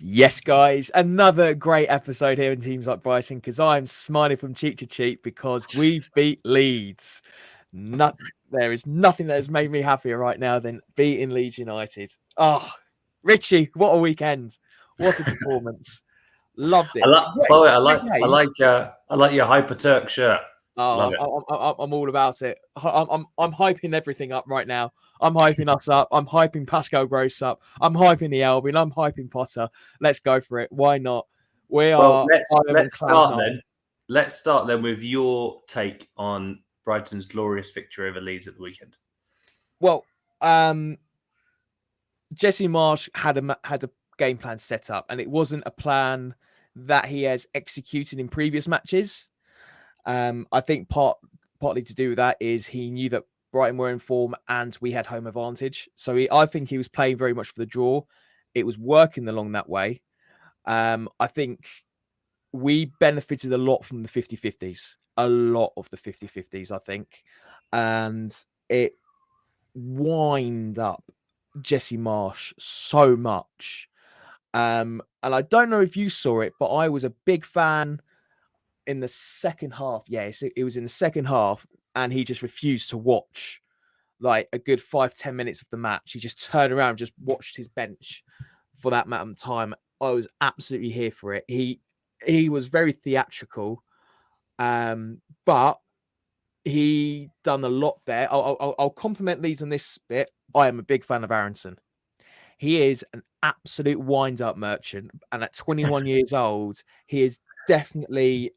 Yes, guys, another great episode here in Teams Like Brighton because I'm smiling from cheek to cheek because we beat Leeds. There is nothing that has made me happier right now than beating Leeds United. Oh, Richie, what a weekend! What a performance! Loved it. By the way, Great game. I like your Hyper Turk shirt. Love Oh, it. I'm all about it. I'm hyping everything up right now. I'm hyping us up. I'm hyping Pascal Gross up. I'm hyping the Albion. I'm hyping Potter. Let's go for it. Why not? We Well, are. I am on let's cloud start nine. then. Let's start then with your take on Brighton's glorious victory over Leeds at the weekend. Well, Jesse Marsch had a game plan set up, and it wasn't a plan that he has executed in previous matches. I think partly to do with that is he knew that Brighton were in form and we had home advantage. So I think he was playing very much for the draw. It was working along that way. I think we benefited a lot from the 50-50s, a lot of the 50-50s, I think. And it wind up Jesse Marsch so much. And I don't know if you saw it, but I was a big fan in the second half. Yes, it was in the second half, and he just refused to watch like a good 5-10 minutes of the match. He just turned around, just watched his bench for that amount of time. I was absolutely here for it. He was very theatrical, but he done a lot there. I'll compliment Leeds on this bit. I am a big fan of Aronson. He is an absolute wind-up merchant, and at 21 years old, he is definitely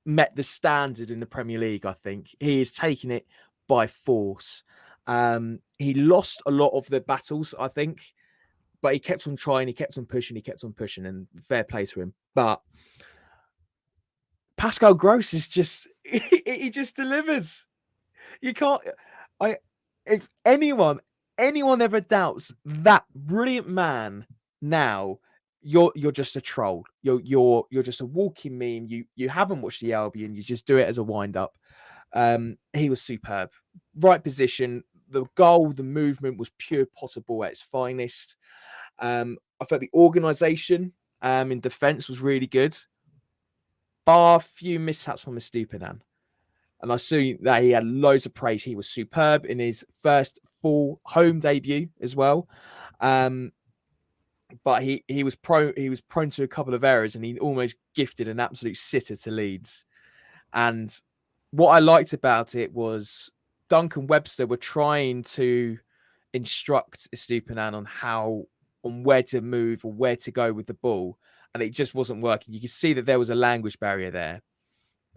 met the standard in the Premier League. I think he is taking it by force. He lost a lot of the battles, I think, but he kept on trying, he kept on pushing, and fair play to him. But Pascal Gross is just he just delivers. You can't. If anyone ever doubts that brilliant man now, you're just a troll. You're just a walking meme. You haven't watched the Albion. You just do it as a wind up. He was superb. Right position. The goal, the movement was pure Potter ball at its finest. I felt the organisation in defence was really good. Bar a few mishaps from Estupinan. And I saw that he had loads of praise. He was superb in his first full home debut as well. But he was prone to a couple of errors, and he almost gifted an absolute sitter to Leeds. And what I liked about it was Duncan Webster were trying to instruct Estupinan on where to move or where to go with the ball, and it just wasn't working. You could see that there was a language barrier there.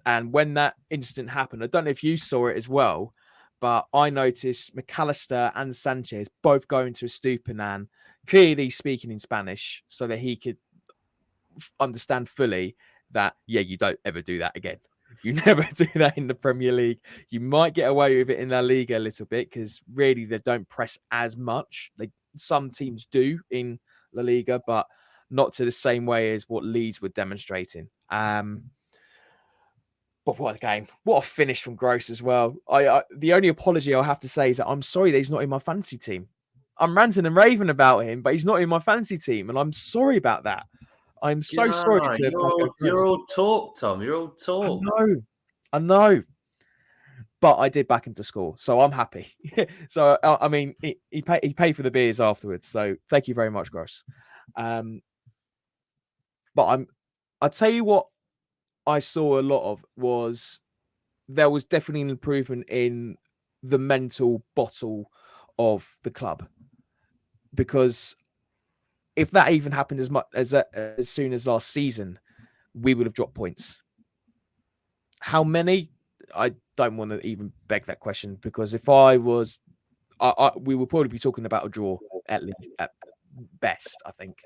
And when that incident happened, I don't know if you saw it as well, but I noticed McAllister and Sanchez both going to Estupinan, clearly speaking in Spanish, so that he could understand fully that, yeah, you don't ever do that again. You never do that in the Premier League. You might get away with it in La Liga a little bit because really they don't press as much. Some teams do in La Liga, but not to the same way as what Leeds were demonstrating. But what a game. What a finish from Gross as well. The only apology I'll have to say is that I'm sorry that he's not in my fantasy team. I'm ranting and raving about him, but he's not in my fantasy team, and I'm sorry about that. I'm so sorry to You're all talk, Tom. You're all talk. I know. But I did back him to score, so I'm happy. So I mean, he paid for the beers afterwards, so thank you very much, Gross. But I'll tell you what I saw a lot of was there was definitely an improvement in the mental bottle of the club, because if that even happened as soon as last season, we would have dropped points. How many? I don't want to even beg that question, because if I was, we would probably be talking about a draw at least, at best, I think.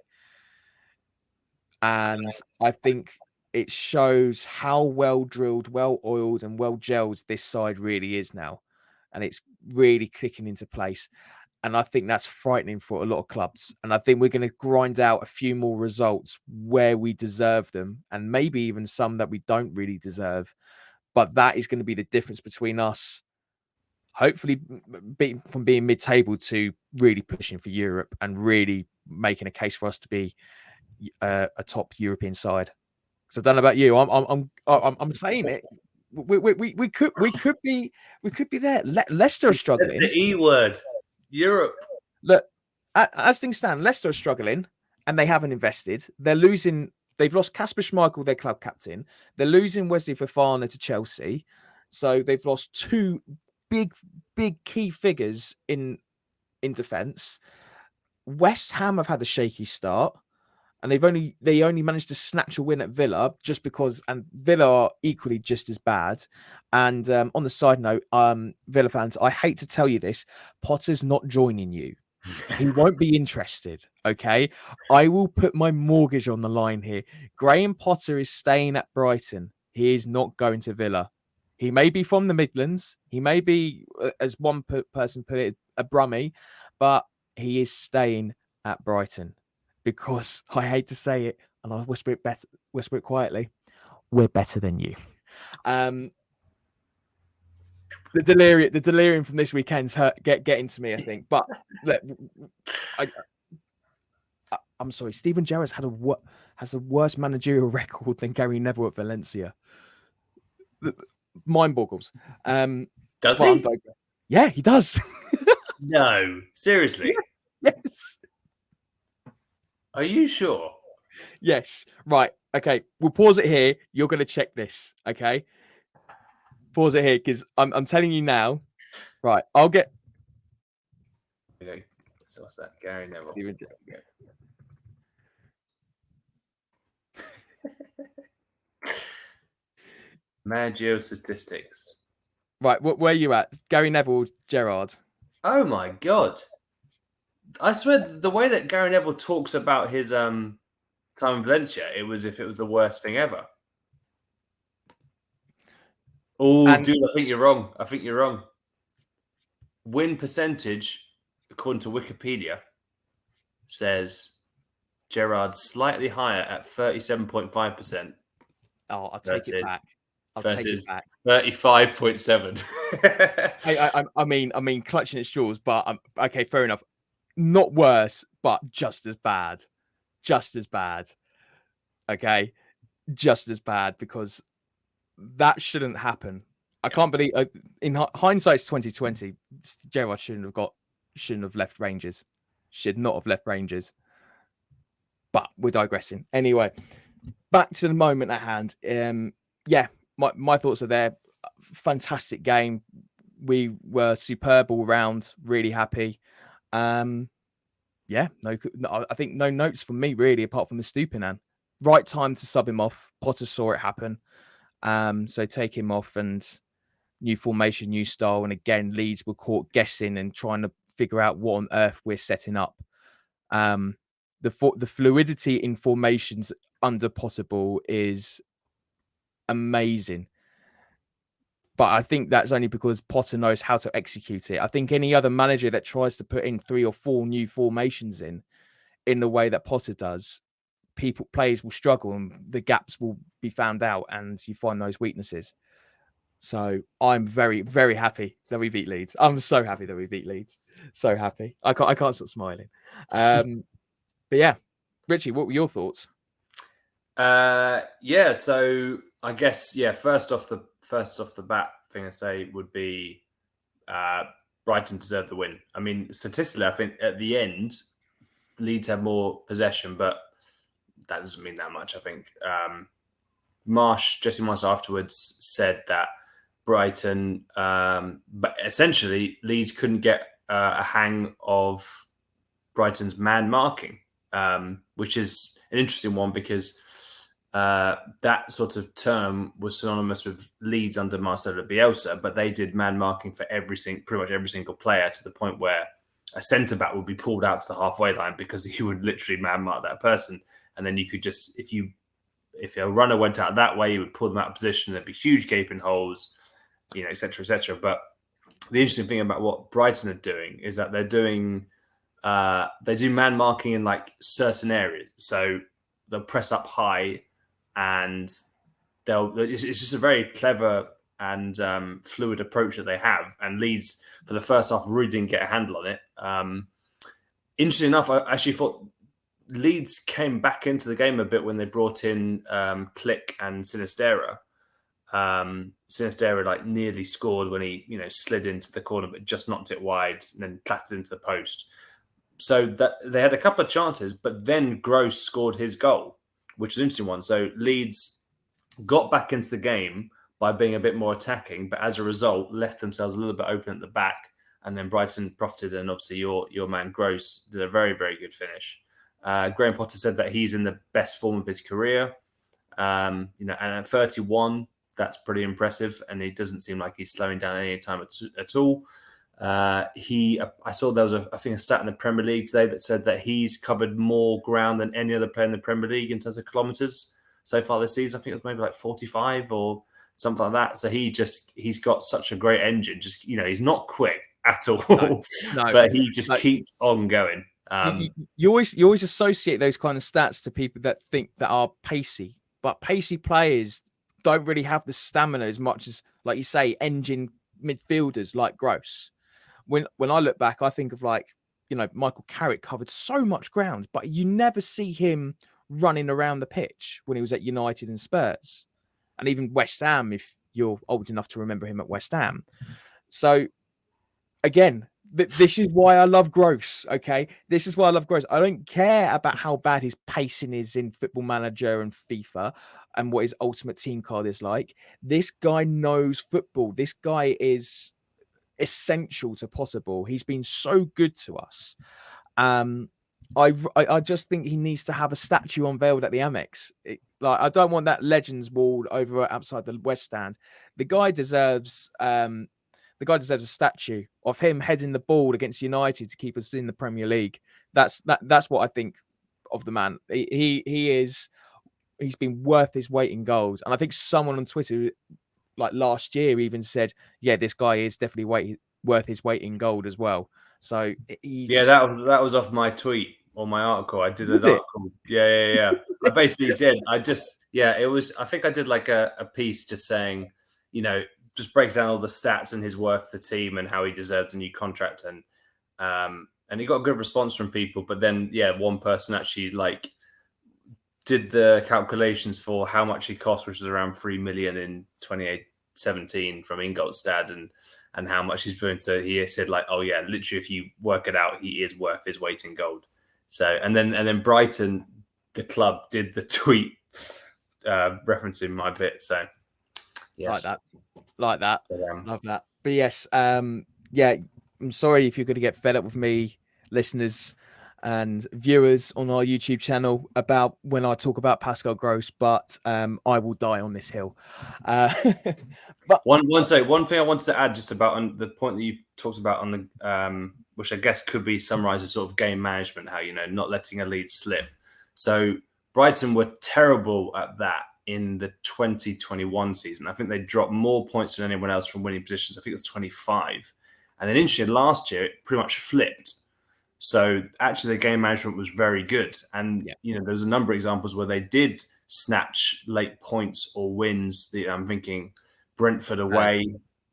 And I think it shows how well drilled, well oiled, and well gelled this side really is now. And it's really clicking into place. And I think that's frightening for a lot of clubs. And I think we're going to grind out a few more results where we deserve them, and maybe even some that we don't really deserve. But that is going to be the difference between us, hopefully from being mid-table to really pushing for Europe and really making a case for us to be a top European side. So I don't know about you. I'm saying it. We could be there. Leicester are The struggling. E word, Europe. Look, as things stand, Leicester are struggling, and they haven't invested. They're losing. They've lost Kasper Schmeichel, their club captain. They're losing Wesley Fofana to Chelsea, so they've lost two big key figures in defence. West Ham have had a shaky start, and they only managed to snatch a win at Villa just because, and Villa are equally just as bad. And on the side note, Villa fans, I hate to tell you this, Potter's not joining you. He won't be interested. Okay, I will put my mortgage on the line here. Graham Potter is staying at Brighton. He is not going to Villa. He may be from the Midlands. He may be, as one person put it, a Brummie, but he is staying at Brighton because I hate to say it, and I whisper it quietly. We're better than you. The delirium from this weekend's getting to me, I think. But look, I'm sorry, Steven Gerrard has a worse managerial record than Gary Neville at Valencia. Mind boggles. Does he? Yeah, he does. No, seriously. Yes. Are you sure? Yes. Right. Okay. We'll pause it here. You're going to check this. Okay. Pause it here because I'm telling you now. Right. I'll get. Okay. So what's that? Gary Neville. Steven Gerrard. Managerial statistics. Right. Where are you at? Gary Neville, Gerrard. Oh my god! I swear, the way that Gary Neville talks about his time in Valencia, it was if it was the worst thing ever. Oh, dude, I think you're wrong. Win percentage, according to Wikipedia, says Gerrard slightly higher at 37.5%. Oh, I'll take it back. Versus 35.7. I mean, clutching its jaws, but okay, fair enough. Not worse, but just as bad. Just as bad. Okay, just as bad because that shouldn't happen. I can't believe. In hindsight's 2020, Gerrard shouldn't have left Rangers. Should not have left Rangers. But we're digressing. Anyway, back to the moment at hand. Yeah, my thoughts are there. Fantastic game. We were superb all round. Really happy. Yeah, no, I think no notes from me really, apart from the Stupinan. Right time to sub him off. Potter saw it happen. So take him off and new formation, new style. And again, Leeds were caught guessing and trying to figure out what on earth we're setting up. The fluidity in formations under Potter ball is amazing. But I think that's only because Potter knows how to execute it. I think any other manager that tries to put in 3 or 4 new formations in the way that Potter does, players will struggle and the gaps will be found out and you find those weaknesses. So I'm very, very happy that we beat Leeds. I'm so happy that we beat Leeds. So happy. I can't stop smiling. But yeah, Richie, what were your thoughts? Yeah, so I guess first off the bat thing I say would be Brighton deserved the win. I mean, statistically, I think at the end Leeds had more possession, but that doesn't mean that much. I think Jesse Marsh afterwards said that Brighton, but essentially Leeds couldn't get a hang of Brighton's man marking, which is an interesting one because that sort of term was synonymous with Leeds under Marcelo Bielsa, but they did man marking for pretty much every single player to the point where a centre back would be pulled out to the halfway line because he would literally man mark that person, and then you could just if a runner went out that way, you would pull them out of position. There'd be huge gaping holes, et cetera, et cetera. But the interesting thing about what Brighton are doing is that they do man marking in like certain areas. So they'll press up high, and it's just a very clever and fluid approach that they have. And Leeds, for the first half, really didn't get a handle on it. Interesting enough, I actually thought Leeds came back into the game a bit when they brought in Click and Sinistera. Sinistera like nearly scored when he slid into the corner, but just knocked it wide and then clattered into the post. So that they had a couple of chances, but then Gross scored his goal, which is an interesting one. So Leeds got back into the game by being a bit more attacking, but as a result, left themselves a little bit open at the back. And then Brighton profited, and obviously your man Gross did a very, very good finish. Graham Potter said that he's in the best form of his career. And at 31, that's pretty impressive, and he doesn't seem like he's slowing down any time at all. I saw there was a stat in the Premier League today that said that he's covered more ground than any other player in the Premier League in terms of kilometres so far this season. I think it was maybe like 45 or something like that. So he's got such a great engine. Just he's not quick at all, no. but he just keeps on going. You always associate those kind of stats to people that think that are pacey, but pacey players don't really have the stamina as much as, like you say, engine midfielders like Gross. When I look back, I think of Michael Carrick covered so much ground, but you never see him running around the pitch when he was at United and Spurs, and even West Ham, if you're old enough to remember him at West Ham. So again, this is why I love Gross. Okay, this is why I love Gross. I don't care about how bad his pacing is in Football Manager and FIFA and what his ultimate team card is like. This guy knows football. This guy is essential to possible. He's been so good to us. I just think he needs to have a statue unveiled at the Amex. I don't want that Legends wall over outside the West Stand. The guy deserves a statue of him heading the ball against United to keep us in the Premier League. That's what I think of the man. He's been worth his weight in gold. And I think someone on Twitter last year even said, yeah, this guy is definitely worth his weight in gold as well. So that was off my tweet or my article. I did an article. Yeah. I basically said it was. I think I did like a piece just saying, just break down all the stats and his worth to the team and how he deserved a new contract, and he got a good response from people. But then one person actually did the calculations for how much he cost, which was around 3 million in 2017 from Ingolstadt, and how much he's going to. He said literally, if you work it out, he is worth his weight in gold. So and then Brighton, the club, did the tweet referencing my bit. So yes, like that, love that. But yes, I'm sorry if you're going to get fed up with me, listeners and viewers on our YouTube channel, about when I talk about Pascal Gross, but I will die on this hill. But one thing I wanted to add just about on the point that you talked about on the which I guess could be summarized as sort of game management, how not letting a lead slip. So Brighton were terrible at that in the 2021 season. I think they dropped more points than anyone else from winning positions. I think it was 25. And then interestingly, last year it pretty much flipped. So actually, the game management was very good, and there's a number of examples where they did snatch late points or wins. I'm thinking Brentford away,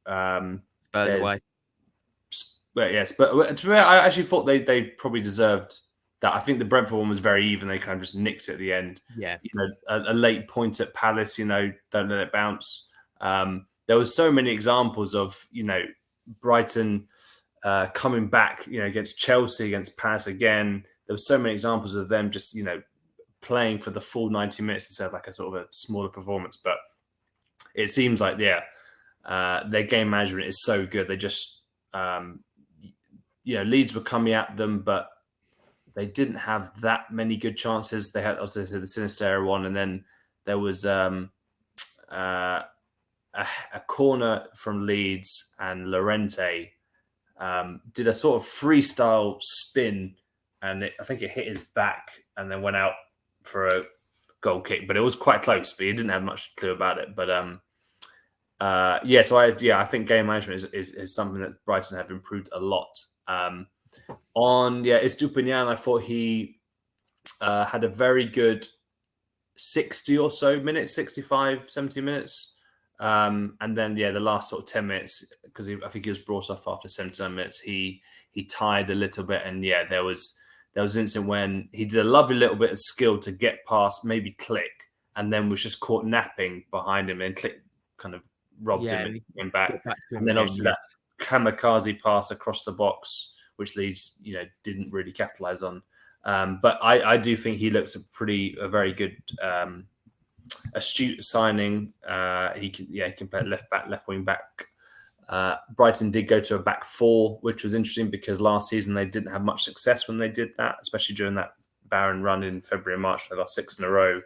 Spurs away. Yes, but to me, I actually thought they probably deserved that. I think the Brentford one was very even. They kind of just nicked it at the end. Yeah, a late point at Palace. Don't let it bounce. There was so many examples of Brighton. Coming back, against Chelsea, against Palace again, there were so many examples of them just, playing for the full 90 minutes instead of a sort of a smaller performance. But it seems like, their game management is so good. They just, Leeds were coming at them, but they didn't have that many good chances. They had also the Sinistera one, and then there was a corner from Leeds, and Llorente did a sort of freestyle spin, and I think it hit his back and then went out for a goal kick. But it was quite close, but he didn't have much clue about it. But I think game management is something that Brighton have improved a lot. Estupinian, I thought he had a very good 60 or so minutes, 65, 70 minutes. And then, the last sort of 10 minutes, because I think he was brought off after 79 minutes, he tied a little bit. And there was there was an incident when he did a lovely little bit of skill to get past, maybe Click, and then was just caught napping behind him, and Click kind of robbed him and came back. Got back to him And then again, obviously that kamikaze pass across the box, which Leeds, didn't really capitalise on. But I do think he looks a very good, astute signing. He can play left back, left wing back. Brighton did go to a back four, which was interesting because last season they didn't have much success when they did that, especially during that barren run in February and March. They lost 6 in a row.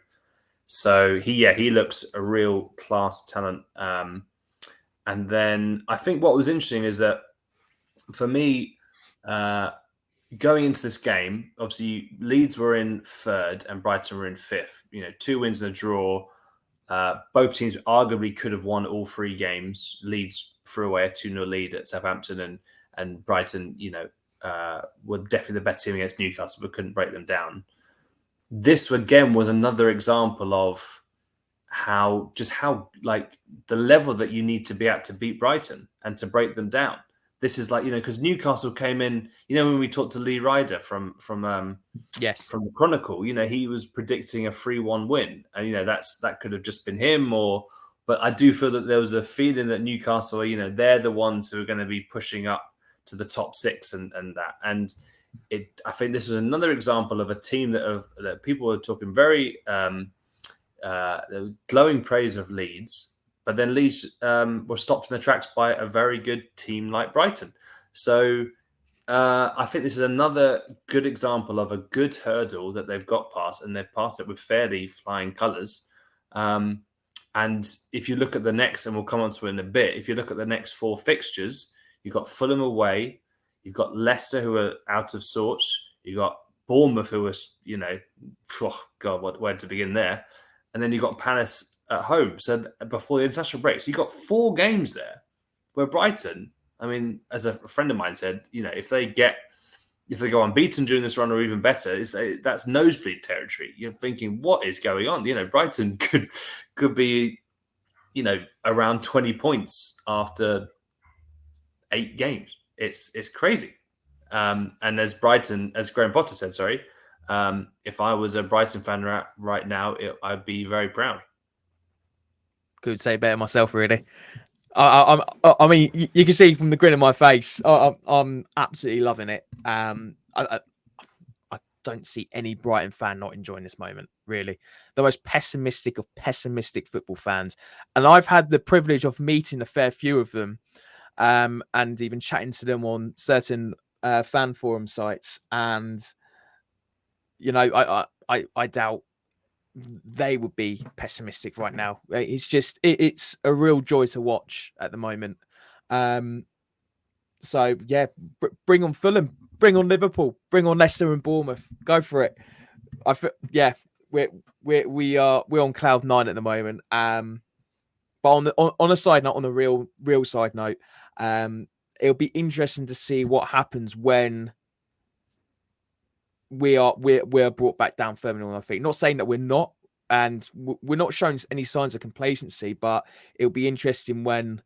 So he looks a real class talent. And then I think what was interesting is that for me, going into this game, obviously Leeds were in third and Brighton were in fifth. 2 wins and a draw. Both teams arguably could have won all 3 games. Leeds threw away a 2-0 lead at Southampton, and Brighton, were definitely the better team against Newcastle, but couldn't break them down. This again was another example of how like the level that you need to be at to beat Brighton and to break them down. This is like, because Newcastle came in, when we talked to Lee Ryder from the Chronicle, he was predicting a 3-1 win. And, that could have just been him but I do feel that there was a feeling that Newcastle, they're the ones who are going to be pushing up to the top 6 and that. And I think this is another example of a team that people were talking very glowing praise of Leeds, but then Leeds were stopped in their tracks by a very good team like Brighton. So I think this is another good example of a good hurdle that they've got past, and they've passed it with fairly flying colours. And if you look at the next, and we'll come on to it in a bit, if you look at the next 4 fixtures, you've got Fulham away, you've got Leicester who are out of sorts, you've got Bournemouth who was, where to begin there, and then you've got Palace at home. So before the international break, so you've got 4 games there where Brighton, I mean, as a friend of mine said, if they go unbeaten during this run or even better, that's nosebleed territory. You're thinking, what is going on? Brighton could be, around 20 points after 8 games. It's crazy. And as Graham Potter said, if I was a Brighton fan right now, I'd be very proud. Could say better myself, really. I mean, you can see from the grin on my face, I'm absolutely loving it. I don't see any Brighton fan not enjoying this moment, really. The most pessimistic of pessimistic football fans. And I've had the privilege of meeting a fair few of them, and even chatting to them on certain fan forum sites. And, I doubt they would be pessimistic right now. It's just, it's a real joy to watch at the moment. So yeah, bring on Fulham, bring on Liverpool, bring on Leicester and Bournemouth. Go for it. We're on cloud 9 at the moment. But on a side note, on a real side note, it'll be interesting to see what happens when we're brought back down firmly on our feet. Not saying that we're not, and we're not showing any signs of complacency, but it'll be interesting when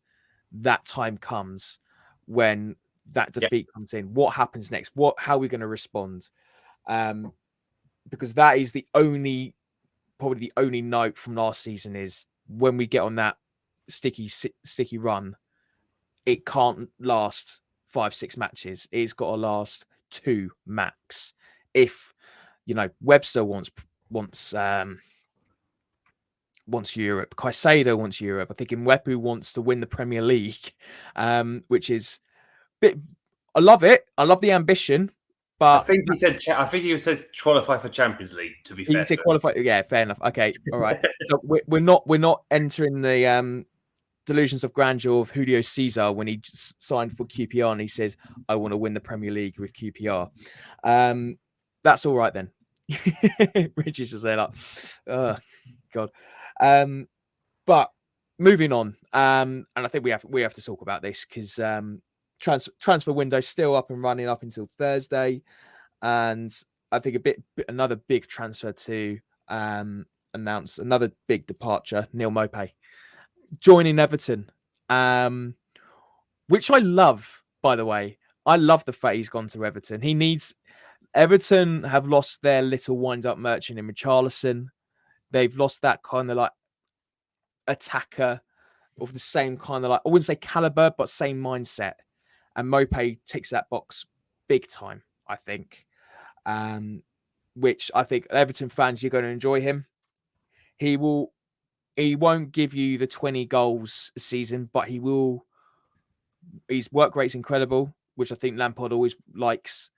that time comes, when that defeat comes in. What happens next? How are we going to respond? Because that is probably the only note from last season is when we get on that sticky run, it can't last 5-6 matches. It's got to last 2 max. If Webster wants Europe, Caicedo wants Europe. I think Mwepu wants to win the Premier League, which is bit. I love it. I love the ambition, but I think he said qualify for Champions League. To be fair, qualify. Yeah, fair enough. Okay, all right. So we're not entering the delusions of grandeur of Julio Cesar when he signed for QPR and he says, "I want to win the Premier League with QPR." That's all right then. Richie's just there like, oh God. But moving on, and I think we have to talk about this because transfer window still up and running up until Thursday, and I think another big transfer to announce, another big departure. Neil Mopay joining Everton, which I love. By the way, I love the fact he's gone to Everton. He needs. Everton have lost their little wind-up merchant in Richarlison. They've lost that kind of like attacker of the same kind of like, I wouldn't say caliber, but same mindset. And Mopay ticks that box big time, I think. Which I think Everton fans, you're going to enjoy him. He won't give you the 20 goals a season, but his work rate's incredible, which I think Lampard always likes.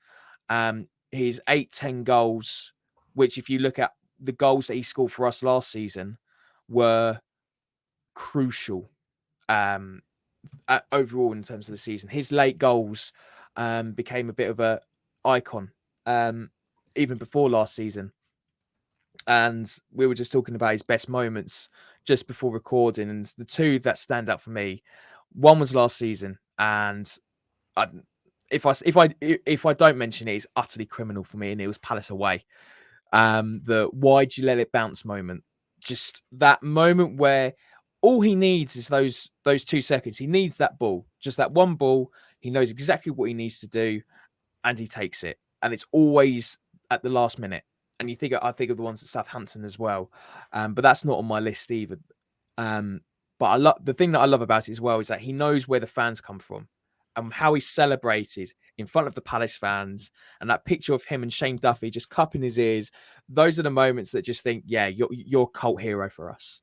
His 8-10 goals, which if you look at the goals that he scored for us last season, were crucial overall in terms of the season. His late goals became a bit of a icon even before last season. And we were just talking about his best moments just before recording, and the two that stand out for me, one was last season, and if I don't mention it, it's utterly criminal for me, and it was Palace away. The why'd you let it bounce moment, just that moment where all he needs is those 2 seconds. He needs that ball, just that one ball. He knows exactly what he needs to do, and he takes it, and it's always at the last minute. And I think of the ones at Southampton as well, but that's not on my list either. But I love the thing that I love about it as well is that he knows where the fans come from, and how he celebrated in front of the Palace fans, and that picture of him and Shane Duffy just cupping his ears. Those are the moments that just think, yeah, you're a cult hero for us.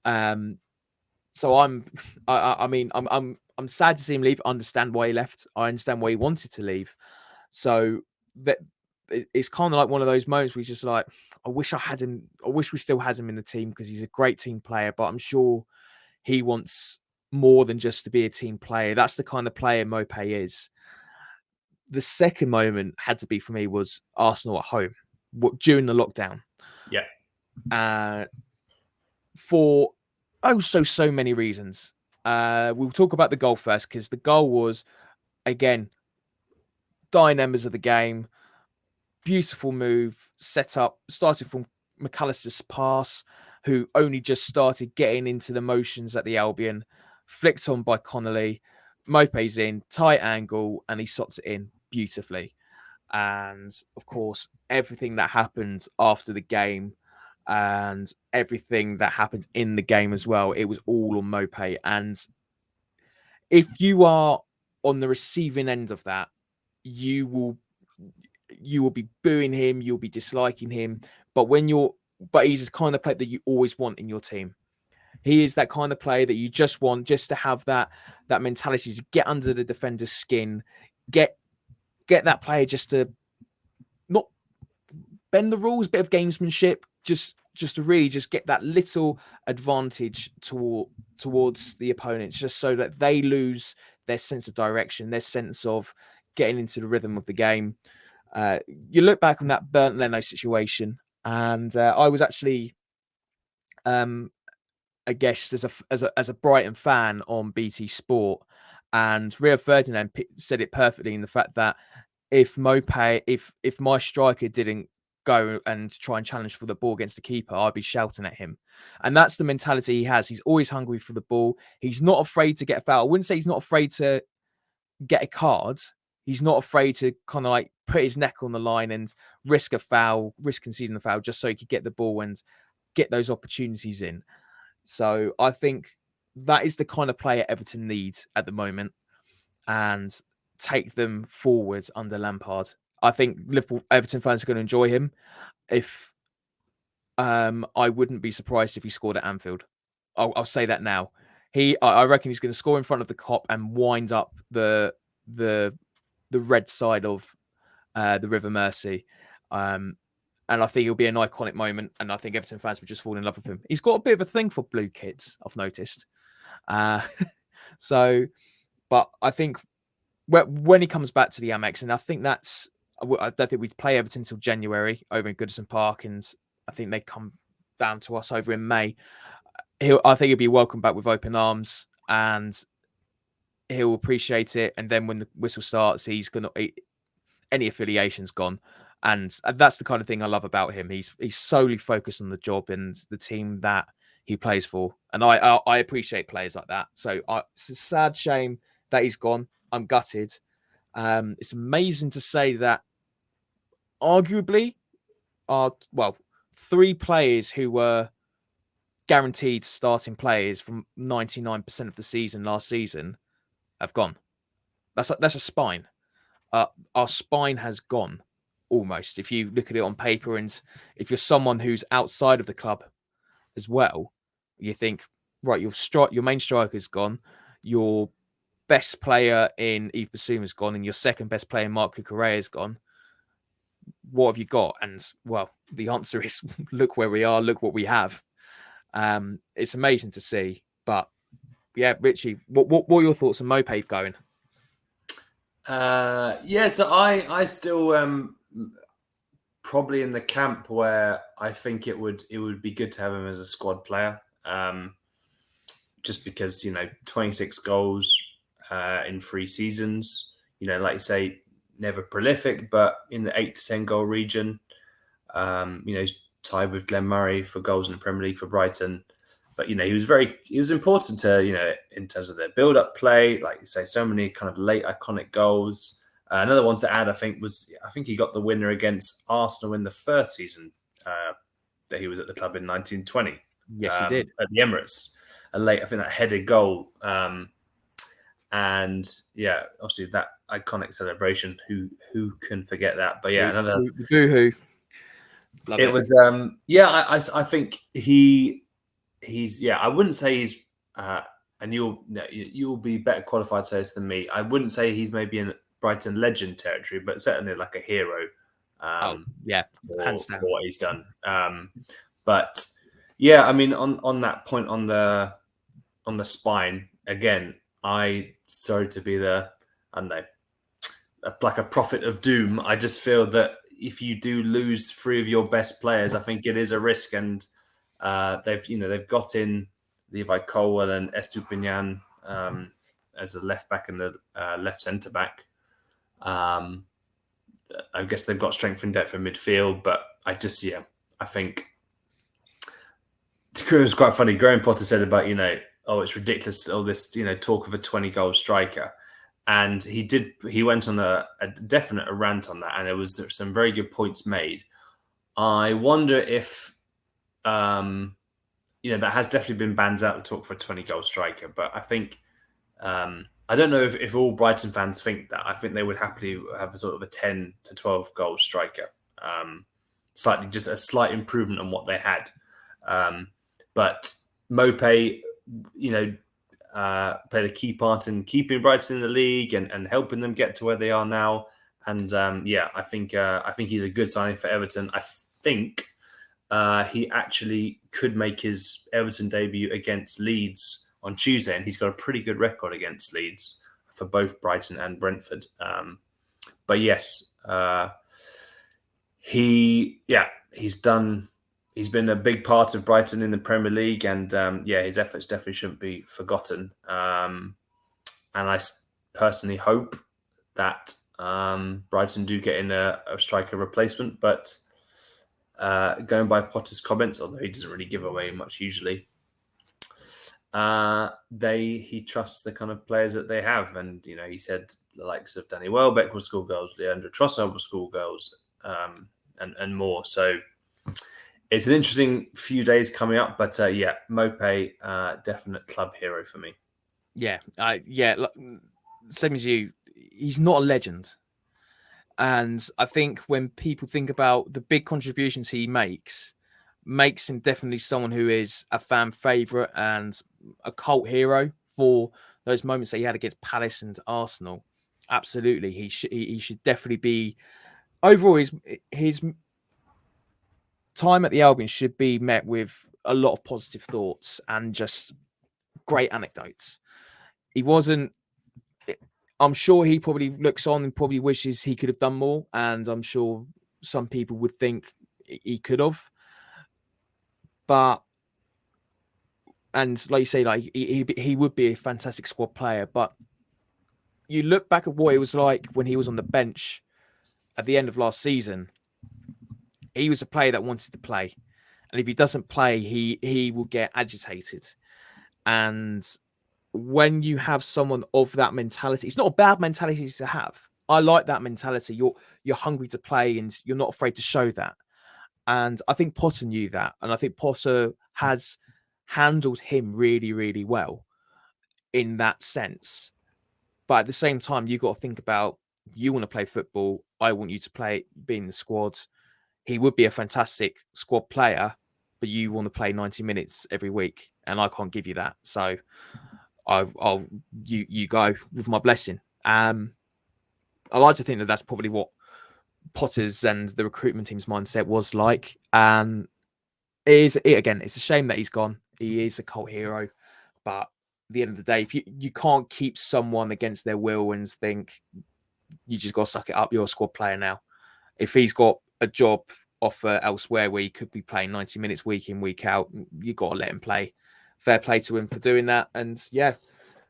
So I'm sad to see him leave. I understand why he left. I understand why he wanted to leave. So that it's kind of like one of those moments where he's just like, I wish I had him. I wish we still had him in the team because he's a great team player. But I'm sure he wants more than just to be a team player. That's the kind of player Mopay is. The second moment had to be for me was Arsenal at home during the lockdown. Yeah. For so many reasons. We'll talk about the goal first because the goal was, again, dying embers of the game. Beautiful move, set up, started from McAllister's pass, who only just started getting into the motions at the Albion, flicked on by Connolly. Mopay's in, tight angle, and he slots it in beautifully. And of course, everything that happened after the game and everything that happened in the game as well, it was all on Mopay. And if you are on the receiving end of that, you will be booing him, you'll be disliking him. But he's the kind of player that you always want in your team. He is that kind of player that you just want, just to have that mentality to get under the defender's skin, get that player just to not bend the rules, bit of gamesmanship, just to really just get that little advantage towards the opponents, just so that they lose their sense of direction, their sense of getting into the rhythm of the game. You look back on that Bernd Leno situation, and I was actually a guest as a Brighton fan on BT Sport, and Rio Ferdinand said it perfectly in the fact that if Mopay, if my striker didn't go and try and challenge for the ball against the keeper, I'd be shouting at him. And that's the mentality he has. He's always hungry for the ball. He's not afraid to get a foul. I wouldn't say he's not afraid to get a card. He's not afraid to kind of like put his neck on the line and risk a foul, risk conceding the foul just so he could get the ball and get those opportunities in. So I think that is the kind of player Everton needs at the moment and take them forwards under Lampard. I think Everton fans are going to enjoy him. If I wouldn't be surprised if he scored at Anfield. I'll say that now. I reckon he's going to score in front of the Kop and wind up the red side of the River Mersey. And I think it'll be an iconic moment. And I think Everton fans would just fall in love with him. He's got a bit of a thing for blue kids, I've noticed. But I think when he comes back to the Amex, and I think I don't think we'd play Everton until January over in Goodison Park, and I think they come down to us over in May. I think he'll be welcomed back with open arms, and he'll appreciate it. And then when the whistle starts, any affiliation's gone, and that's the kind of thing I love about him. He's solely focused on the job and the team that he plays for, and I appreciate players like that. So it's a sad shame that he's gone. I'm gutted. It's amazing to say that arguably are, well, 3 players who were guaranteed starting players from 99% of the season last season have gone. That's a spine. Our spine has gone almost. If you look at it on paper, and if you're someone who's outside of the club as well, you think, right, your main striker's gone, your best player in Yves Basuma's gone, and your second best player in Marc Cucurella's gone. What have you got? And well, the answer is look where we are, look what we have. It's amazing to see. But yeah, Richie, what are your thoughts on Mopay going? So I still probably in the camp where I think it would be good to have him as a squad player. Just because 26 goals in 3 seasons, like you say, never prolific, but in the 8 to 10 goal region. He's tied with Glenn Murray for goals in the Premier League for Brighton. But he was important to in terms of their build-up play, like you say, so many kind of late iconic goals. Another one to add, I think he got the winner against Arsenal in the first season that he was at the club in 1920. Yes, he did at the Emirates. A late, I think, that headed goal. And yeah, obviously that iconic celebration. Who can forget that? But yeah, another boohoo. It was I think he's I wouldn't say he's and you'll be better qualified to say this than me. I wouldn't say he's maybe in Brighton legend territory, but certainly like a hero. Hands down for what he's done. But yeah, I mean, on that point, on the spine again, sorry to be like a prophet of doom. I just feel that if you do lose 3 of your best players, I think it is a risk. And they've got in Levi Colwell and Estupinian as the left back and the left centre back. I guess they've got strength and depth in midfield, but I think it was quite funny. Graham Potter said about it's ridiculous, all this talk of a 20-goal striker. And he went on a definite rant on that, and there was some very good points made. I wonder if, that has definitely been banned out, the talk for a 20-goal striker. But I think, I don't know if all Brighton fans think that. I think they would happily have a sort of a 10 to 12 goal striker. Just a slight improvement on what they had. But Mopay, played a key part in keeping Brighton in the league and helping them get to where they are now. And I think he's a good signing for Everton. I think he actually could make his Everton debut against Leeds on Tuesday, and he's got a pretty good record against Leeds for both Brighton and Brentford. But yes, he's been a big part of Brighton in the Premier League, and his efforts definitely shouldn't be forgotten. And I personally hope that Brighton do get in a striker replacement. But going by Potter's comments, although he doesn't really give away much usually, he trusts the kind of players that they have. And, he said the likes of Danny Welbeck will score goals, Leandro Trossard will score goals, and more. So it's an interesting few days coming up, but Mopay, definite club hero for me. Same as you. He's not a legend, and I think when people think about the big contributions he makes him definitely someone who is a fan favorite and a cult hero for those moments that he had against Palace and Arsenal. Absolutely, he should definitely be. Overall, his time at the Albion should be met with a lot of positive thoughts and just great anecdotes. He wasn't. I'm sure he probably looks on and probably wishes he could have done more, and I'm sure some people would think he could have. But, and like you say, like he would be a fantastic squad player. But you look back at what it was like when he was on the bench at the end of last season. He was a player that wanted to play, and if he doesn't play, he will get agitated. And when you have someone of that mentality, it's not a bad mentality to have. I like that mentality. You're hungry to play and you're not afraid to show that. And I think Potter knew that. And I think Potter has handled him really, really well in that sense. But at the same time, you got to think about, you want to play football. I want you to be in the squad. He would be a fantastic squad player, but you want to play 90 minutes every week, and I can't give you that. So you go with my blessing. I like to think that that's probably what Potter's and the recruitment team's mindset was like. Again, it's a shame that he's gone. He is a cult hero, but at the end of the day, if you can't keep someone against their will and think you just got to suck it up, you're a squad player now. If he's got a job offer elsewhere where he could be playing 90 minutes week in, week out, you got to let him play. Fair play to him for doing that. And yeah,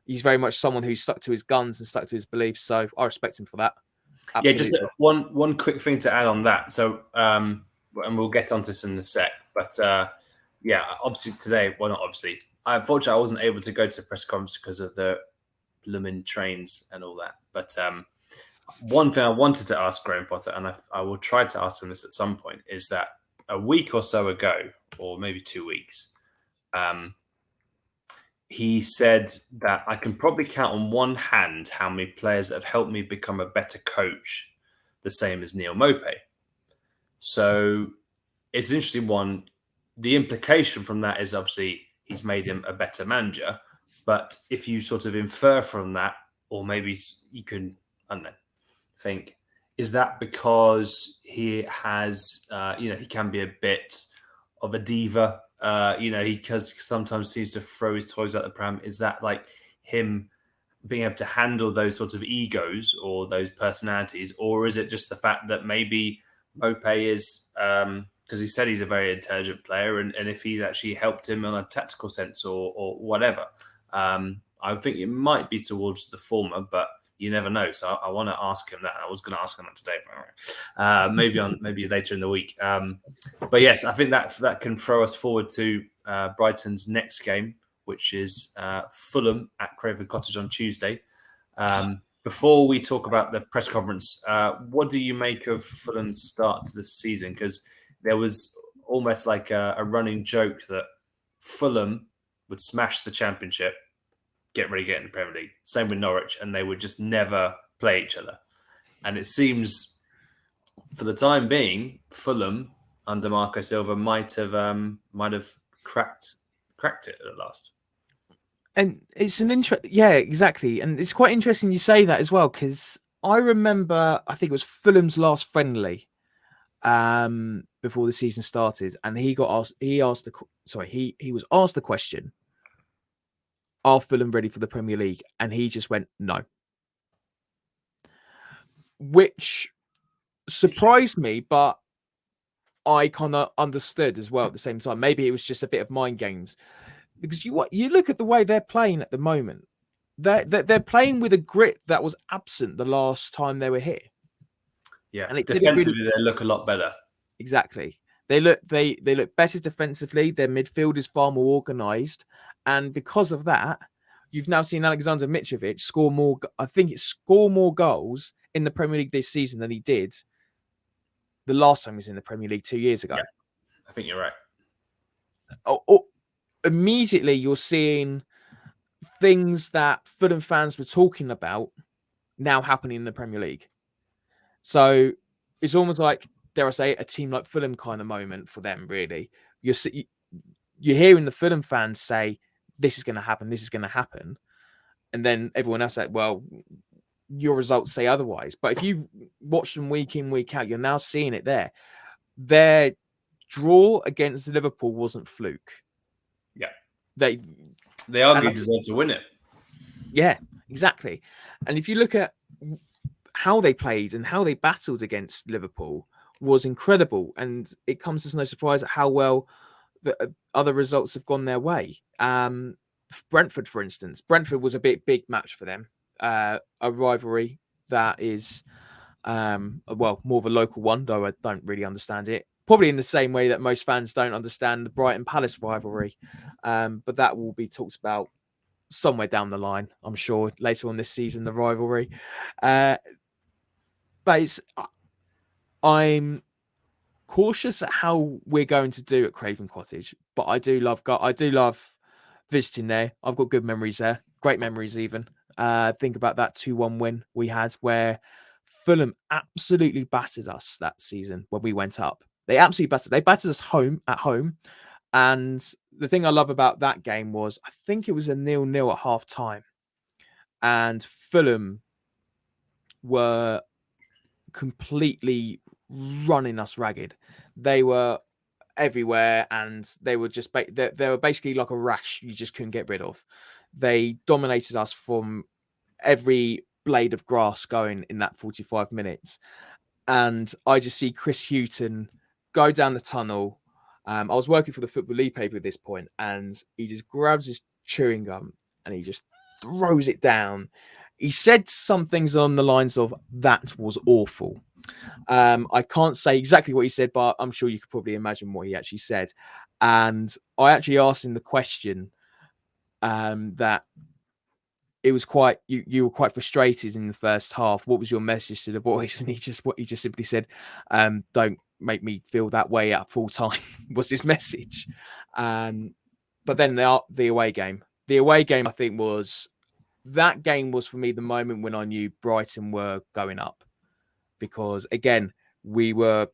he's very much someone who stuck to his guns and stuck to his beliefs. So I respect him for that. Absolutely. Yeah, just one quick thing to add on that. So, and we'll get onto this in a sec. But yeah, obviously today, well, not obviously. Unfortunately, I wasn't able to go to the press conference because of the blooming trains and all that. But one thing I wanted to ask Graham Potter, and I will try to ask him this at some point, is that a week or so ago, or maybe 2 weeks, he said that I can probably count on one hand how many players that have helped me become a better coach, the same as Neil Mopay. So it's an interesting one. The implication from that is obviously he's made him a better manager. But if you sort of infer from that, or maybe you can, I don't know, think, is that because he has, he can be a bit of a diva? He sometimes seems to throw his toys out the pram. Is that like him being able to handle those sort of egos or those personalities? Or is it just the fact that maybe Mopay is, because he said he's a very intelligent player, and if he's actually helped him in a tactical sense or whatever? I think it might be towards the former, but you never know. So I want to ask him that. I was going to ask him that today, maybe later in the week. But yes, I think that can throw us forward to Brighton's next game, which is Fulham at Craven Cottage on Tuesday. Before we talk about the press conference, what do you make of Fulham's start to the season? Because there was almost like a running joke that Fulham would smash the Championship, get in the Premier League. Same with Norwich, and they would just never play each other. And it seems, for the time being, Fulham under Marco Silva might have cracked it at last. And it's an yeah, exactly. And it's quite interesting you say that as well, because I remember, I think it was Fulham's last friendly before the season started, and he was asked the question, are Fulham ready for the Premier League? And he just went, no. Which surprised me, but I kind of understood as well at the same time. Maybe it was just a bit of mind games. Because you look at the way they're playing at the moment. They're playing with a grit that was absent the last time they were here. Yeah, and defensively they look a lot better. Exactly. They look better defensively. Their midfield is far more organised, and because of that, you've now seen Alexander Mitrovic score more. I think score more goals in the Premier League this season than he did the last time he was in the Premier League 2 years ago. Yeah, I think you're right. Immediately, you're seeing things that Fulham fans were talking about now happening in the Premier League. So it's almost like, dare I say, a team like Fulham kind of moment for them, really. You're hearing the Fulham fans say, this is going to happen, this is going to happen. And then everyone else said, well, your results say otherwise. But if you watch them week in, week out, you're now seeing it there. Their draw against Liverpool wasn't fluke. Yeah. They arguably deserved to win it. Yeah, exactly. And if you look at how they played and how they battled against Liverpool was incredible. And it comes as no surprise at how well the other results have gone their way. Brentford, for instance. Brentford was a big match for them. A rivalry that is, more of a local one, though I don't really understand it. Probably in the same way that most fans don't understand the Brighton Palace rivalry. But that will be talked about somewhere down the line, I'm sure, later on this season, the rivalry. but I'm cautious at how we're going to do at Craven Cottage, but I do love visiting there. I've got good memories there, great memories even. Think about that 2-1 win we had where Fulham absolutely battered us that season when we went up. They absolutely battered. They battered us at home. And the thing I love about that game was I think it was a 0-0 at half time. And Fulham were completely running us ragged. They were everywhere, and they were just they were basically like a rash you just couldn't get rid of. They dominated us from every blade of grass going in that 45 minutes. And I just see Chris Hughton go down the tunnel. I was working for the Football League paper at this point, and he just grabs his chewing gum and he just throws it down. He said some things on the lines of, "That was awful." I can't say exactly what he said, but I'm sure you could probably imagine what he actually said. And I actually asked him the question that it was quite you were quite frustrated in the first half. What was your message to the boys? And he just simply said, "Don't make me feel that way at full time." Was his message. But then the away game. The away game, I think, was for me the moment when I knew Brighton were going up, because again we were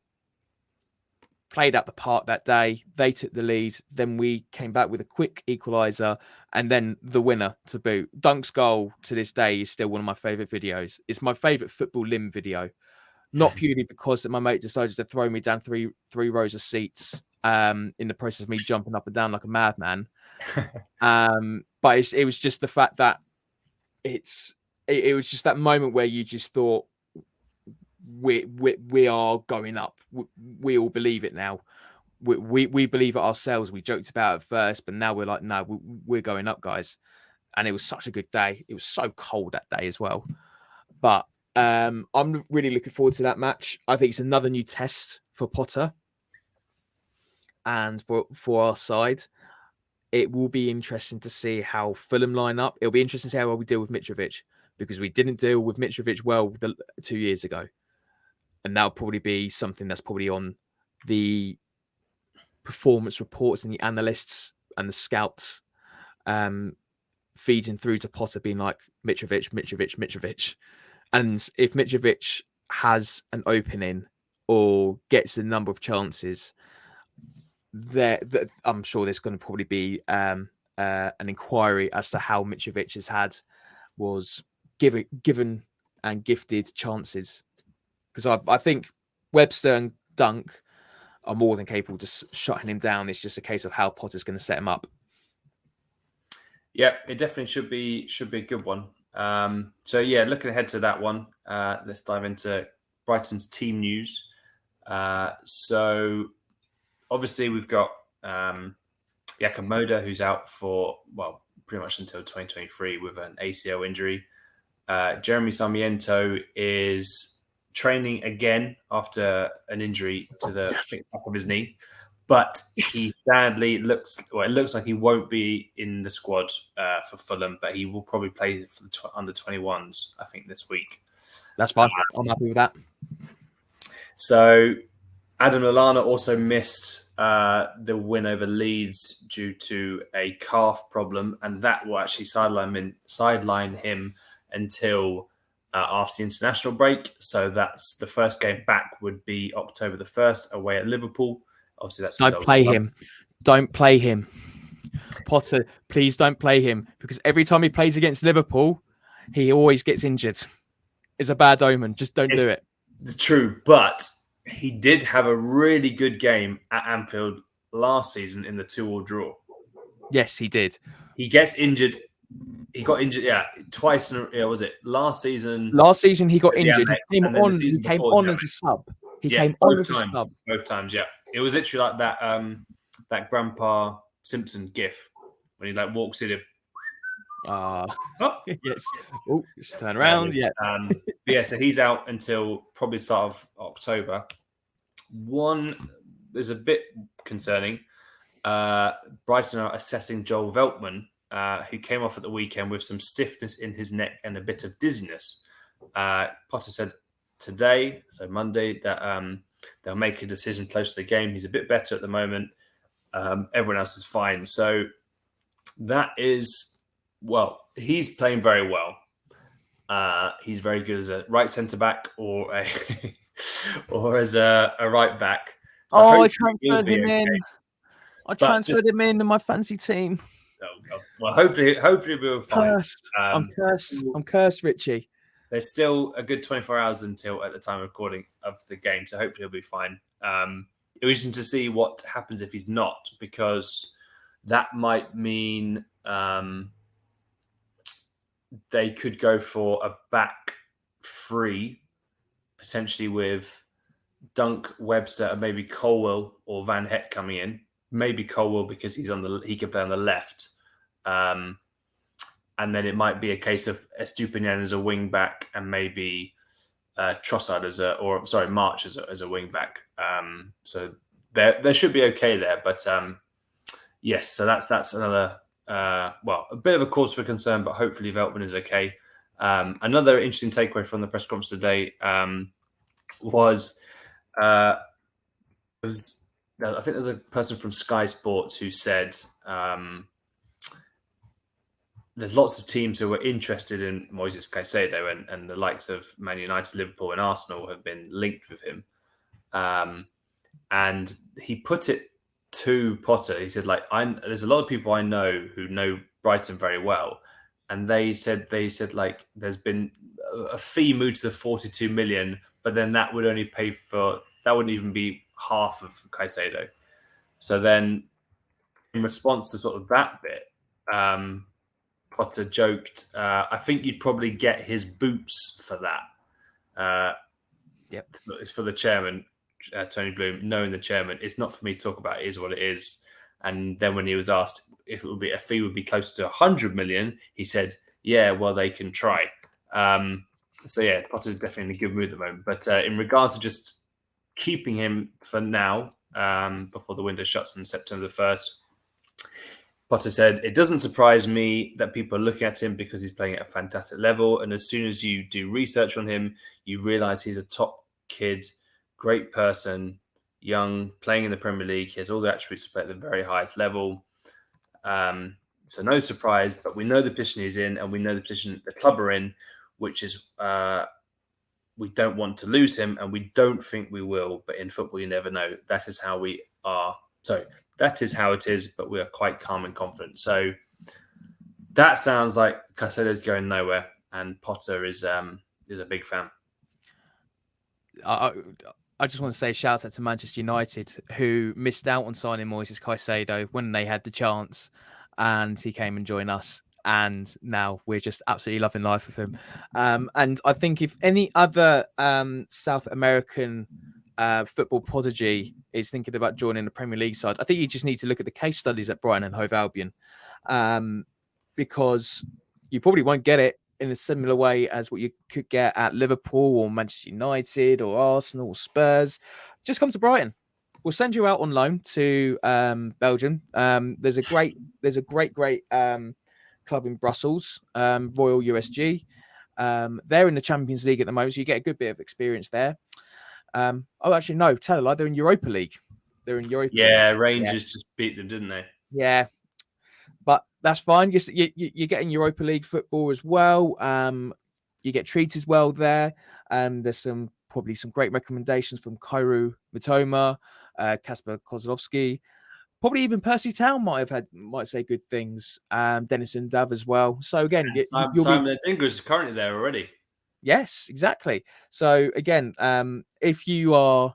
played out the park that day. They took the lead. Then we came back with a quick equaliser and then the winner to boot. Dunk's goal to this day is still one of my favourite videos. It's my favourite football lim video, not purely because that my mate decided to throw me down three rows of seats in the process of me jumping up and down like a madman. But it was just the fact that it was just that moment where you just thought, we are going up. We all believe it now. We believe it ourselves. We joked about it first, but now we're like, no, we're going up, guys. And it was such a good day. It was so cold that day as well. But I'm really looking forward to that match. I think it's another new test for Potter and for our side. It will be interesting to see how Fulham line up. It'll be interesting to see how we deal with Mitrovic, because we didn't deal with Mitrovic well 2 years ago. And that'll probably be something that's probably on the performance reports and the analysts and the scouts feeding through to Potter, being like, Mitrovic. And if Mitrovic has an opening or gets a number of chances, I'm sure there's going to probably be an inquiry as to how Mitrovic was given and gifted chances. Because I think Webster and Dunk are more than capable of just shutting him down. It's just a case of how Potter's going to set him up. Yeah, it definitely should be a good one. So yeah, looking ahead to that one, let's dive into Brighton's team news. So obviously we've got Yakamoda, who's out for pretty much until 2023 with an ACL injury. Jeremy Sarmiento is training again after an injury to the back of his knee, but he sadly looks like he won't be in the squad for Fulham, but he will probably play for the under 21s, I think, this week. That's fine. I'm happy with that. So Adam Lallana also missed the win over Leeds due to a calf problem, and that will actually sideline him until after the international break. So that's the first game back would be October the 1st away at Liverpool. Obviously, that's Don't play him. Don't play him. Potter, please don't play him, because every time he plays against Liverpool, he always gets injured. It's a bad omen. Just don't do it. It's true, but he did have a really good game at Anfield last season in the 2-2 draw. Yes, he did. He gets injured. He got injured, twice. Was it last season? Last season he got injured. He came on as a sub. Both times. Yeah, it was literally like that. That Grandpa Simpson gif when he walks in. Yes. Oh, just turn around. Yeah. So he's out until probably start of October. One is a bit concerning. Brighton are assessing Joel Veltman, who came off at the weekend with some stiffness in his neck and a bit of dizziness. Potter said today, so Monday, that they'll make a decision close to the game. He's a bit better at the moment. Everyone else is fine. So that is, well, he's playing very well. He's very good as a right centre back or a or as a right back. So I hopefully he'll transferred be him okay. in. I But transferred him in my fancy team. well, hopefully we'll be fine. Cursed. I'm cursed. I'm cursed, Richie. There's still a good 24 hours until at the time of recording of the game, so hopefully he'll be fine. It was interesting to see what happens if he's not, because that might mean they could go for a back three, potentially with Dunk, Webster, and maybe Colwell or Van Het coming in. Maybe Colwell because he can play on the left. And then it might be a case of Estupinian as a wing back and maybe Trossard March as a wing back. So they should be okay there. But yes, so that's another a bit of a cause for concern, but hopefully Veltman is okay. Another interesting takeaway from the press conference today was I think there was a person from Sky Sports who said there's lots of teams who are interested in Moises Caicedo, and the likes of Man United, Liverpool, and Arsenal have been linked with him. And he put it to Potter. He said, there's a lot of people I know who know Brighton very well, and they said like there's been a fee moved to the 42 million, but then that would only that wouldn't even be half of Caicedo. So then, in response to sort of that bit, Potter joked, I think you'd probably get his boots for that. Yep. It's for the chairman, Tony Bloom, knowing the chairman. It's not for me to talk about. It is what it is. And then when he was asked if a fee would be close to 100 million, he said, yeah, well, they can try. So yeah, Potter's definitely in a good mood at the moment. But in regards to just keeping him for now, before the window shuts on September the 1st, Potter said, it doesn't surprise me that people are looking at him because he's playing at a fantastic level. And as soon as you do research on him, you realize he's a top kid, great person, young, playing in the Premier League. He has all the attributes to play at the very highest level. So no surprise, but we know the position he's in and we know the position the club are in, which is we don't want to lose him and we don't think we will. But in football, you never know. That is how we are. So that is how it is, but we are quite calm and confident. So that sounds like Caicedo's going nowhere, and Potter is a big fan. I just want to say shout out to Manchester United, who missed out on signing Moises Caicedo when they had the chance, and he came and joined us. And now we're just absolutely loving life with him. And I think if any other South American football prodigy is thinking about joining the Premier League side, I think you just need to look at the case studies at Brighton and Hove Albion, because you probably won't get it in a similar way as what you could get at Liverpool or Manchester United or Arsenal or Spurs. Just come to Brighton. We'll send you out on loan to Belgium. There's a great club in Brussels, Royal USG. They're in the Champions League at the moment, so you get a good bit of experience there. Actually, no, tell a lie. They're in Europa League. They're in Europa League. Rangers just beat them, didn't they? Yeah. But that's fine. You're getting Europa League football as well. You get treated well there. There's probably some great recommendations from Kairu Mitoma, Kasper Kozlovsky. Probably even Percy Town might say good things. Denison Dav as well. So again, Simon Adingra is currently there already. Yes, exactly. So again, if you are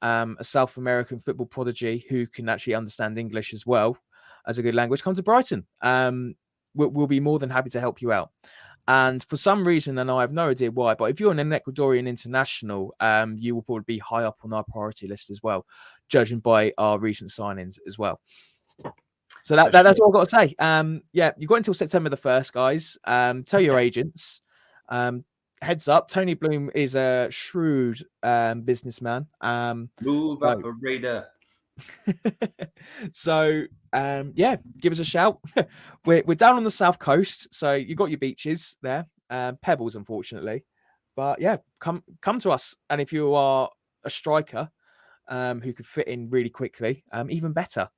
a South American football prodigy who can actually understand English as well as a good language, come to Brighton. We'll be more than happy to help you out. And for some reason, and I have no idea why, but if you're an Ecuadorian international, you will probably be high up on our priority list as well, judging by our recent signings as well. So that's all I've got to say. You've got until September the 1st, guys. Tell your agents. Heads up, Tony Bloom is a shrewd businessman. Move operator. So give us a shout. We're down on the south coast, so you got your beaches there. Pebbles, unfortunately. But yeah, come to us. And if you are a striker who could fit in really quickly, even better.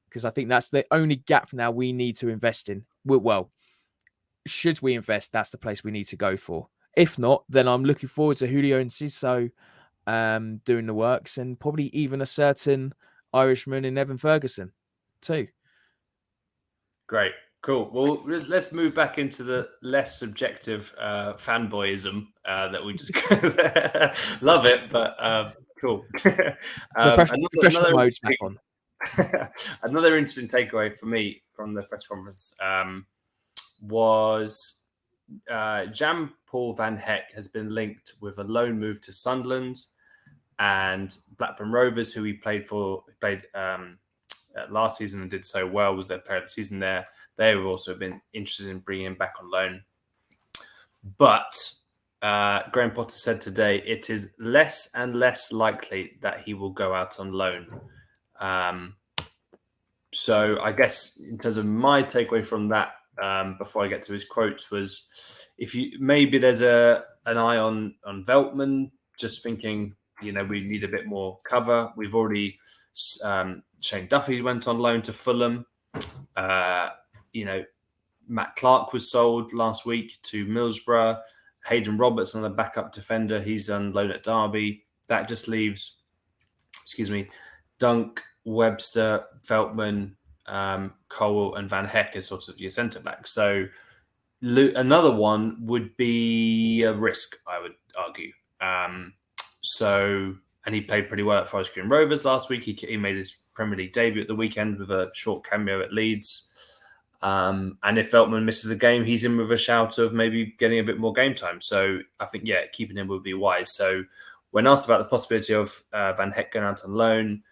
Because I think that's the only gap now we need to invest in. Well, should we invest, that's the place we need to go for. If not, then I'm looking forward to Julio and Ciso doing the works, and probably even a certain Irishman in Evan Ferguson too. Great. Cool. Well, let's move back into the less subjective fanboyism that we just love it, but cool. Professional Another mode's back on. another interesting takeaway for me from the press conference was Jan Paul Van Heck has been linked with a loan move to Sunderland, and Blackburn Rovers, who he played last season and did so well, was their player of the season there. They've also been interested in bringing him back on loan. But Graham Potter said today it is less and less likely that he will go out on loan. So I guess in terms of my takeaway from that, before I get to his quotes, was maybe there's an eye on Veltman, just thinking, we need a bit more cover. We've already Shane Duffy went on loan to Fulham. Matt Clark was sold last week to Middlesbrough. Hayden Roberts, another backup defender, he's on loan at Derby. That just leaves, Dunk, Webster, Veltman, Cole, and Van Heck as sort of your centre back. So another one would be a risk, I would argue. And he played pretty well at Forest Green Rovers last week. He made his Premier League debut at the weekend with a short cameo at Leeds. And if Veltman misses the game, he's in with a shout of maybe getting a bit more game time. So I think, keeping him would be wise. So when asked about the possibility of Van Heck going out on loan,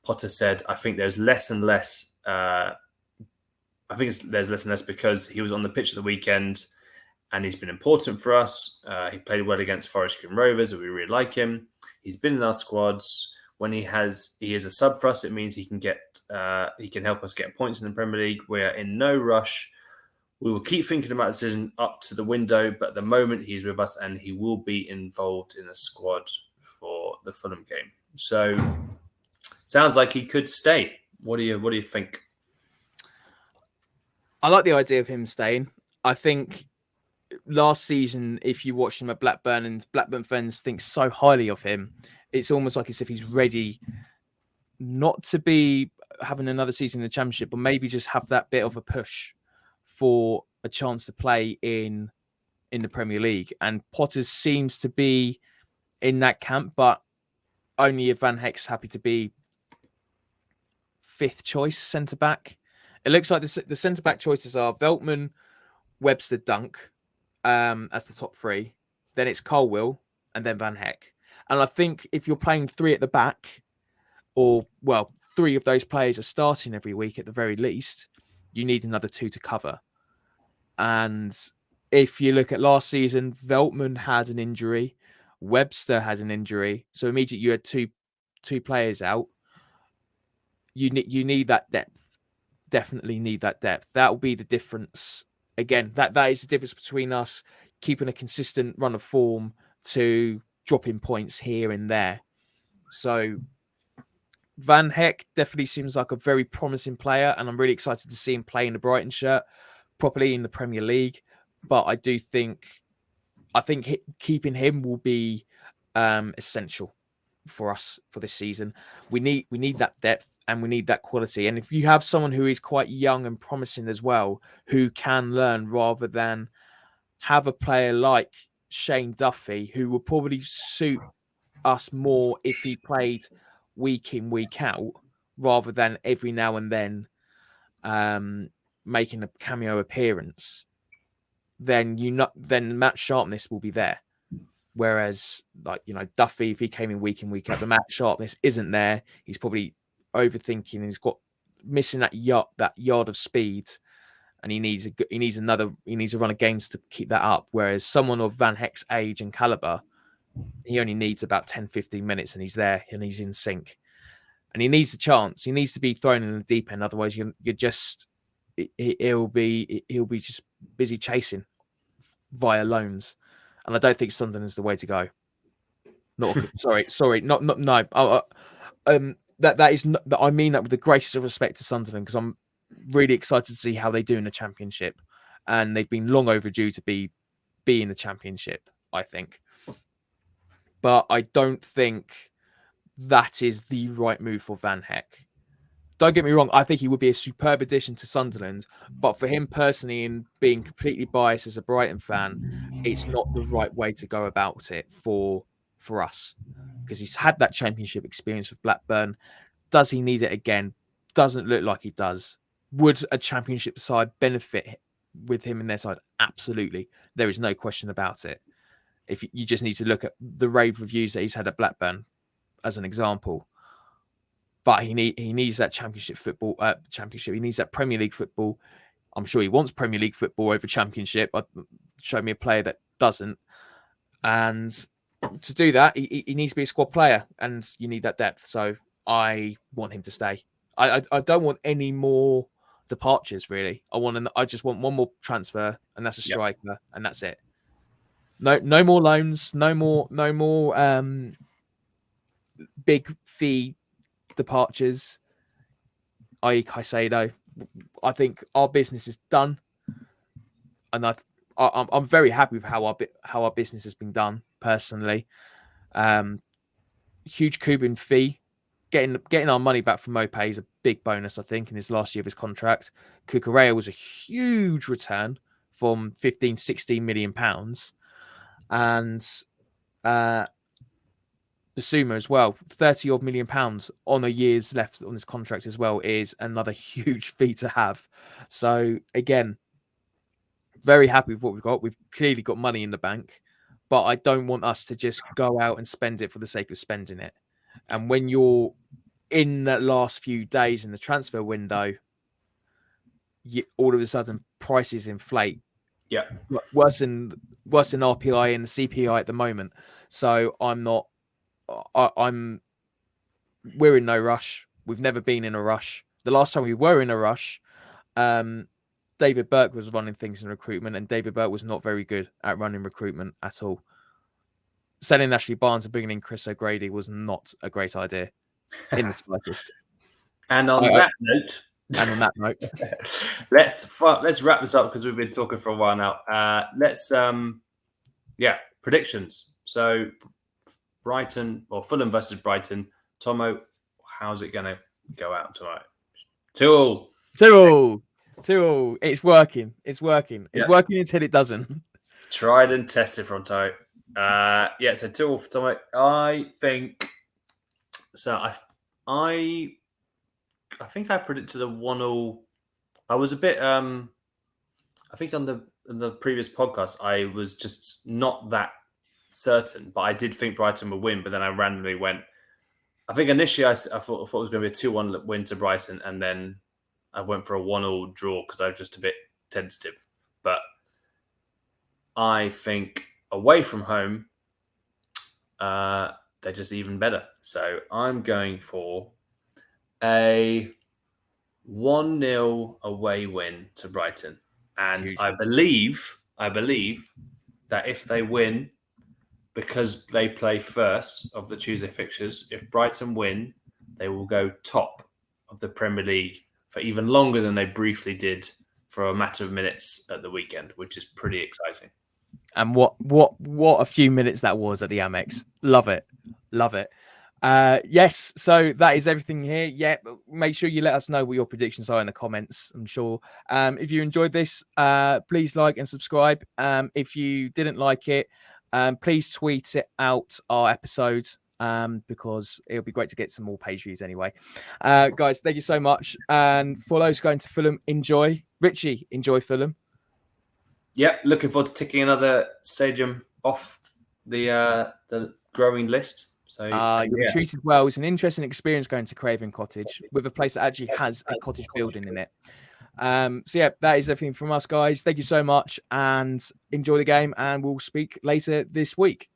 Potter said, I think there's less and less. There's less and less because he was on the pitch at the weekend and he's been important for us. He played well against Forest Green Rovers, and we really like him. He's been in our squads. When he is a sub for us, it means he can help us get points in the Premier League. We're in no rush. We will keep thinking about the decision up to the window, but at the moment he's with us and he will be involved in a squad for the Fulham game. So sounds like he could stay. What do you think? I like the idea of him staying. I think last season, if you watched him at Blackburn and Blackburn fans think so highly of him, it's almost like as if he's ready not to be having another season in the Championship, but maybe just have that bit of a push for a chance to play in the Premier League. And Potter seems to be in that camp, but only if Van Heck's happy to be fifth choice centre-back. It looks like the centre-back choices are Veltman, Webster, Dunk as the top three. Then it's Colwill and then Van Heck. And I think if you're playing three at the back, three of those players are starting every week at the very least, you need another two to cover. And if you look at last season, Veltman had an injury, Webster had an injury. So immediately you had two players out. You need that depth. Definitely need that depth. That will be the difference. Again, that is the difference between us keeping a consistent run of form to dropping points here and there. So Van Heck definitely seems like a very promising player, and I'm really excited to see him play in the Brighton shirt properly in the Premier League. But I think keeping him will be essential for us for this season. We need that depth and we need that quality. And if you have someone who is quite young and promising as well, who can learn rather than have a player like Shane Duffy, who will probably suit us more if he played week in, week out, rather than every now and then making a cameo appearance, then match sharpness will be there. Whereas, Duffy, if he came in, week out, the match sharpness isn't there. He's probably overthinking. He's got missing that yard of speed, and he needs a run of games to keep that up. Whereas someone of Van Heck's age and caliber, he only needs about 10, 15 minutes, and he's there and he's in sync. And he needs a chance. He needs to be thrown in the deep end. Otherwise, he'll be just busy chasing via loans. and I don't think Sunderland is the way to go. Sorry, not no. That is not, I mean that with the greatest of respect to Sunderland, because I'm really excited to see how they do in the Championship, and they've been long overdue to be in the Championship, I think. But I don't think that is the right move for Van Heck. Don't get me wrong, I think he would be a superb addition to Sunderland, but for him personally, and being completely biased as a Brighton fan, it's not the right way to go about it for us, because he's had that Championship experience with Blackburn. Does he need it again? Doesn't look like he does. Would a Championship side benefit with him in their side? Absolutely. There is no question about it. If you just need to look at the rave reviews that he's had at Blackburn as an example. But he needs that Championship football. Championship. He needs that Premier League football. I'm sure he wants Premier League football over Championship. Show me a player that doesn't. And to do that, he needs to be a squad player, and you need that depth. So I want him to stay. I don't want any more departures. Really, I just want one more transfer, and that's a striker, and that's it. No more loans. No more big fee departures, i.e. Caicedo. I think our business is done, and I'm very happy with how our business has been done personally. Huge Cuban fee, getting our money back from Mopay is a big bonus, I think, in his last year of his contract. Cucurella was a huge return from 15-16 million pounds, and Basuma as well, 30 odd million pounds on a year's left on his contract as well, is another huge fee to have. So again, very happy with what we've got. We've clearly got money in the bank, but I don't want us to just go out and spend it for the sake of spending it. And when you're in the last few days in the transfer window, all of a sudden prices inflate. Yeah, worse than RPI and the CPI at the moment. So we're in no rush. We've never been in a rush. The last time we were in a rush, David Burke was running things in recruitment, and David Burke was not very good at running recruitment at all. Selling Ashley Barnes and bringing in Chris O'Grady was not a great idea in the slightest. And on that note, let's wrap this up because we've been talking for a while now. Predictions. So Brighton or Fulham versus Brighton. Tomo, how's it going to go out tonight? 2-2. 2-2. It's working. It's working until it doesn't. Tried and tested from Tomo. So 2-2 for Tomo. I think so. I think I predicted a 1-1. I was a bit. I think on the previous podcast, I was just not that certain, but I did think Brighton would win. But then I randomly went. I think initially I thought it was going to be a 2-1 win to Brighton, and then I went for a 1-1 draw because I was just a bit tentative. But I think away from home, they're just even better. So I'm going for a 1-0 away win to Brighton. And I believe that if they win, because they play first of the Tuesday fixtures, if Brighton win, they will go top of the Premier League for even longer than they briefly did for a matter of minutes at the weekend, which is pretty exciting. And what a few minutes that was at the Amex. Love it. Yes, so that is everything here. Yeah, make sure you let us know what your predictions are in the comments. I'm sure if you enjoyed this, please like and subscribe. If you didn't like it, please tweet it out our episode, because it'll be great to get some more page views anyway. Guys, thank you so much. And for those going to Fulham, enjoy. Richie, enjoy Fulham. Yeah, looking forward to ticking another stadium off the growing list. So you'll be treated well. It's an interesting experience going to Craven Cottage with a place that actually has a cottage building in it. So yeah, that is everything from us, guys. Thank you so much, and enjoy the game, and we'll speak later this week.